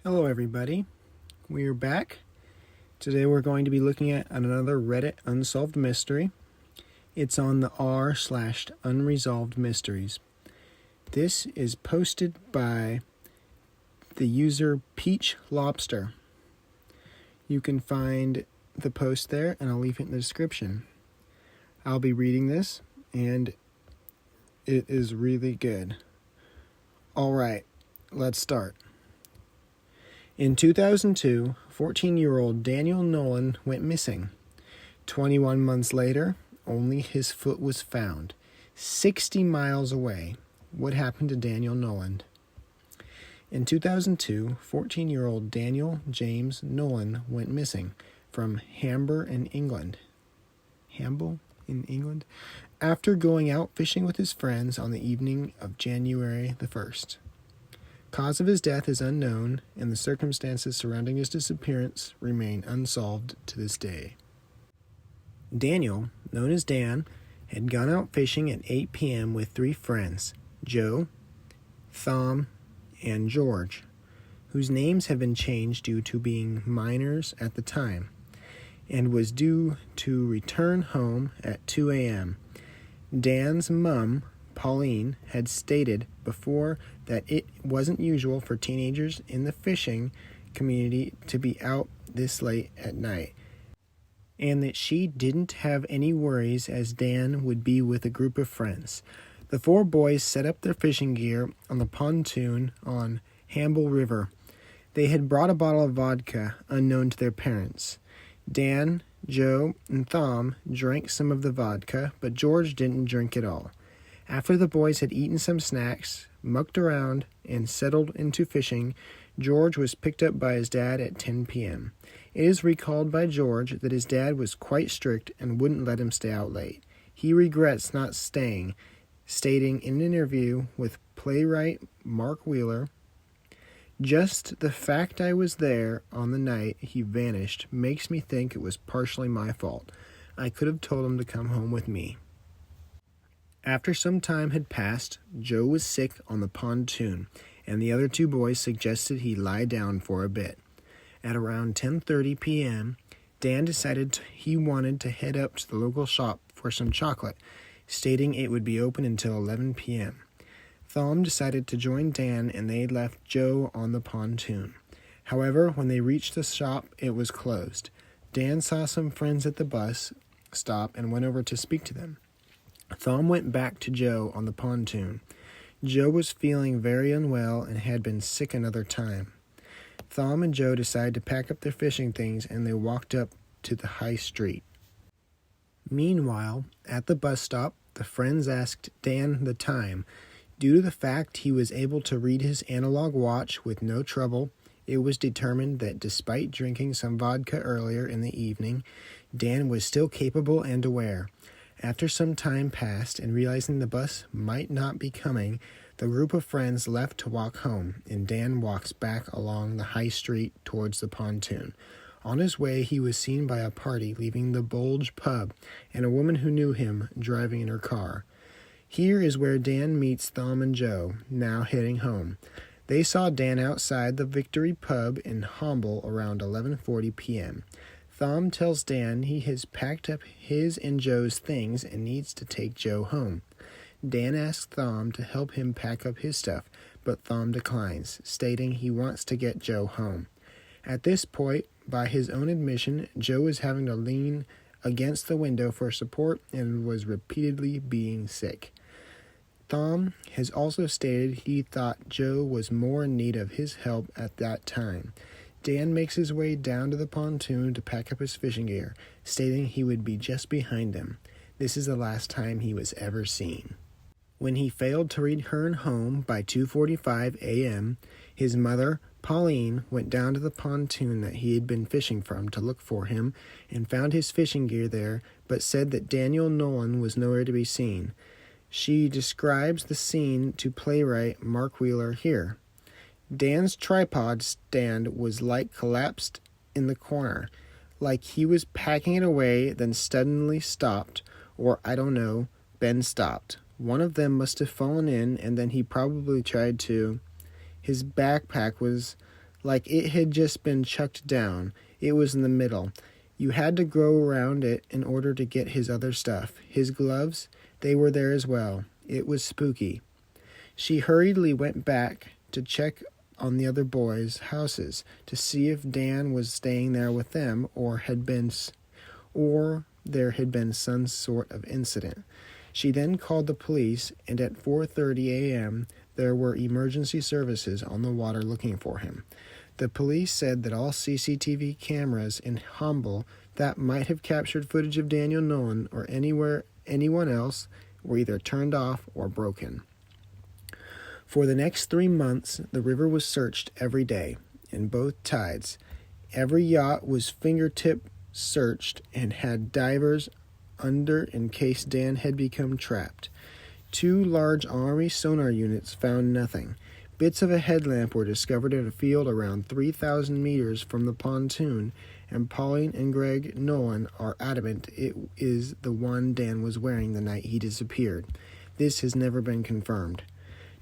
Hello everybody, we're back. Today we're going to be looking at another Reddit unsolved mystery. It's on the r/unresolved mysteries. This is posted by the user Peach Lobster. You can find the post there and I'll leave it in the description. I'll be reading this and it is really good. Alright, let's start. In 2002, 14-year-old Daniel Nolan went missing. 21 months later, only his foot was found, 60 miles away. What happened to Daniel Nolan? In 2002, 14-year-old Daniel James Nolan went missing from Hamble in England. After going out fishing with his friends on the evening of January the 1st. Cause of his death is unknown, and the circumstances surrounding his disappearance remain unsolved to this day. Daniel, known as Dan, had gone out fishing at 8 p.m. with three friends, Joe, Thom, and George, whose names have been changed due to being minors at the time, and was due to return home at 2 a.m. Dan's mum, Pauline, had stated before that it wasn't usual for teenagers in the fishing community to be out this late at night, and that she didn't have any worries as Dan would be with a group of friends. The four boys set up their fishing gear on the pontoon on Hamble River. They had brought a bottle of vodka unknown to their parents. Dan, Joe, and Thom drank some of the vodka, but George didn't drink at all. After the boys had eaten some snacks, mucked around, and settled into fishing, George was picked up by his dad at 10 p.m. It is recalled by George that his dad was quite strict and wouldn't let him stay out late. He regrets not staying, stating in an interview with playwright Mark Wheeler, "Just the fact I was there on the night he vanished makes me think it was partially my fault. I could have told him to come home with me." After some time had passed, Joe was sick on the pontoon, and the other two boys suggested he lie down for a bit. At around 10:30 p.m., Dan decided he wanted to head up to the local shop for some chocolate, stating it would be open until 11 p.m. Thom decided to join Dan, and they left Joe on the pontoon. However, when they reached the shop, it was closed. Dan saw some friends at the bus stop and went over to speak to them. Thom went back to Joe on the pontoon. Joe was feeling very unwell and had been sick another time. Thom and Joe decided to pack up their fishing things and they walked up to the high street. Meanwhile, at the bus stop, the friends asked Dan the time. Due to the fact he was able to read his analog watch with no trouble, it was determined that despite drinking some vodka earlier in the evening, Dan was still capable and aware. After some time passed and realizing the bus might not be coming, the group of friends left to walk home, and Dan walks back along the high street towards the pontoon. On his way, he was seen by a party leaving the Bulge pub and a woman who knew him driving in her car. Here is where Dan meets Thom and Joe, now heading home. They saw Dan outside the Victory pub in Hamble around 11:40 p.m. Thom tells Dan he has packed up his and Joe's things and needs to take Joe home. Dan asks Thom to help him pack up his stuff, but Thom declines, stating he wants to get Joe home. At this point, by his own admission, Joe is having to lean against the window for support and was repeatedly being sick. Thom has also stated he thought Joe was more in need of his help at that time. Dan makes his way down to the pontoon to pack up his fishing gear, stating he would be just behind him. This is the last time he was ever seen. When he failed to return home by 2:45 a.m., his mother, Pauline, went down to the pontoon that he had been fishing from to look for him and found his fishing gear there, but said that Daniel Nolan was nowhere to be seen. She describes the scene to playwright Mark Wheeler here. Dan's tripod stand was collapsed in the corner, like he was packing it away, then suddenly stopped, or I don't know, been stopped. One of them must have fallen in, and then he probably tried to. His backpack was like it had just been chucked down. It was in the middle. You had to go around it in order to get his other stuff. His gloves, they were there as well. It was spooky. She hurriedly went back to check on the other boys' houses to see if Dan was staying there with them or there had been some sort of incident. She then called the police, and at 4:30 a.m. there were emergency services on the water looking for him. The police said that all CCTV cameras in Humble that might have captured footage of Daniel Nolan or anyone else were either turned off or broken. For the next 3 months, the river was searched every day, in both tides. Every yacht was fingertip searched and had divers under in case Dan had become trapped. 2 large Army sonar units found nothing. Bits of a headlamp were discovered in a field around 3,000 meters from the pontoon, and Pauline and Greg Nolan are adamant it is the one Dan was wearing the night he disappeared. This has never been confirmed.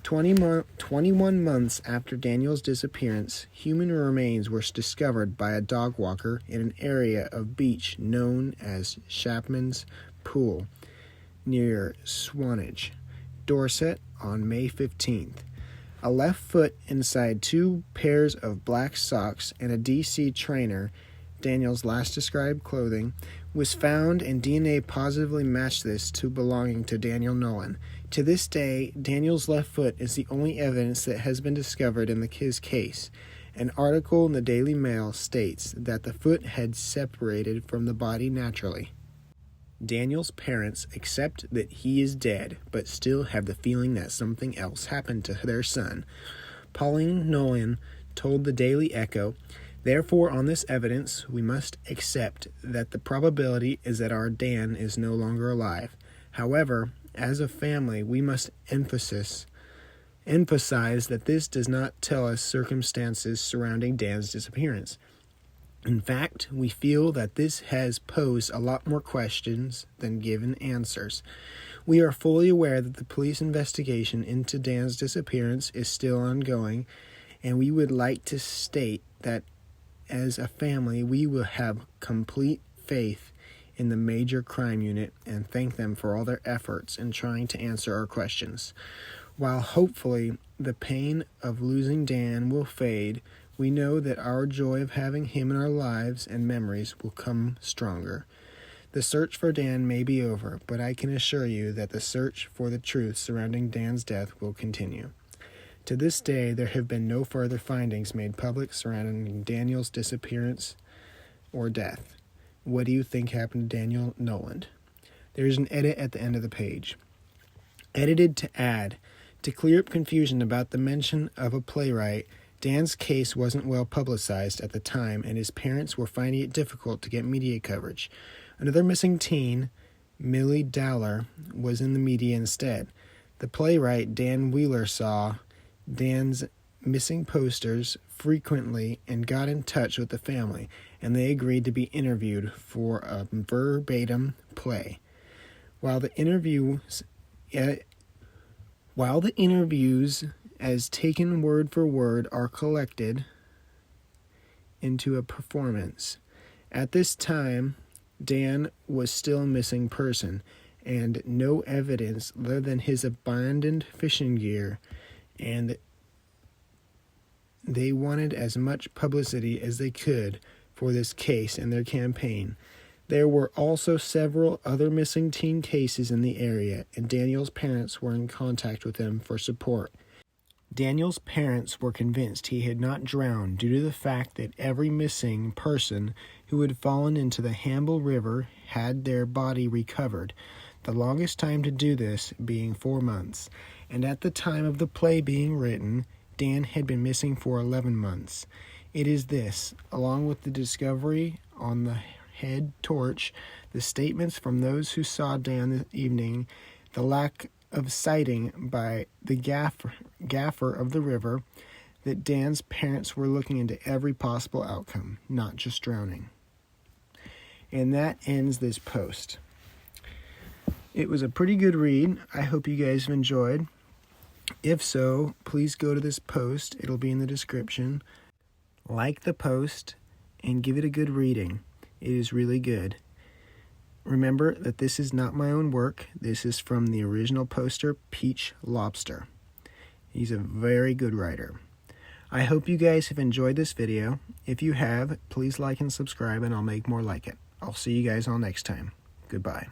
21 months after Daniel's disappearance, human remains were discovered by a dog walker in an area of beach known as Chapman's Pool, near Swanage, Dorset, on May 15th. A left foot inside 2 pairs of black socks and a DC trainer, Daniel's last described clothing, was found, and DNA positively matched this to belonging to Daniel Nolan. To this day, Daniel's left foot is the only evidence that has been discovered in his case. An article in the Daily Mail states that the foot had separated from the body naturally. Daniel's parents accept that he is dead, but still have the feeling that something else happened to their son. Pauline Nolan told the Daily Echo, "Therefore, on this evidence, we must accept that the probability is that our Dan is no longer alive. However, as a family, we must emphasize that this does not tell us circumstances surrounding Dan's disappearance. In fact, we feel that this has posed a lot more questions than given answers. We are fully aware that the police investigation into Dan's disappearance is still ongoing, and we would like to state that as a family, we will have complete faith in the Major Crime Unit and thank them for all their efforts in trying to answer our questions. While hopefully the pain of losing Dan will fade, we know that our joy of having him in our lives and memories will come stronger. The search for Dan may be over, but I can assure you that the search for the truth surrounding Dan's death will continue. To this day, there have been no further findings made public surrounding Daniel's disappearance or death. What do you think happened to Daniel Nolan?" There's an edit at the end of the page. Edited to add, to clear up confusion about the mention of a playwright, Dan's case wasn't well publicized at the time, and his parents were finding it difficult to get media coverage. Another missing teen, Millie Dowler, was in the media instead. The playwright Dan Wheeler saw Dan's missing posters frequently and got in touch with the family, and they agreed to be interviewed for a verbatim play. While the interviews as taken word for word are collected into a performance. At this time, Dan was still a missing person, and no evidence other than his abandoned fishing gear, and they wanted as much publicity as they could for this case in their campaign. There were also several other missing teen cases in the area, and Daniel's parents were in contact with them for support. Daniel's parents were convinced he had not drowned due to the fact that every missing person who had fallen into the Hamble River had their body recovered, the longest time to do this being 4 months, and at the time of the play being written, Dan had been missing for 11 months. It is this, along with the discovery on the head torch, the statements from those who saw Dan that evening, the lack of sighting by the gaffer of the river, that Dan's parents were looking into every possible outcome, not just drowning. And that ends this post. It was a pretty good read. I hope you guys have enjoyed. If so, please go to this post. It'll be in the description. like the post and give it a good reading. It is really good. Remember that this is not my own work. This is from the original poster, Peach Lobster. He's a very good writer. I hope you guys have enjoyed this video. If you have, please like and subscribe, and I'll make more like it. I'll see you guys all next time. Goodbye.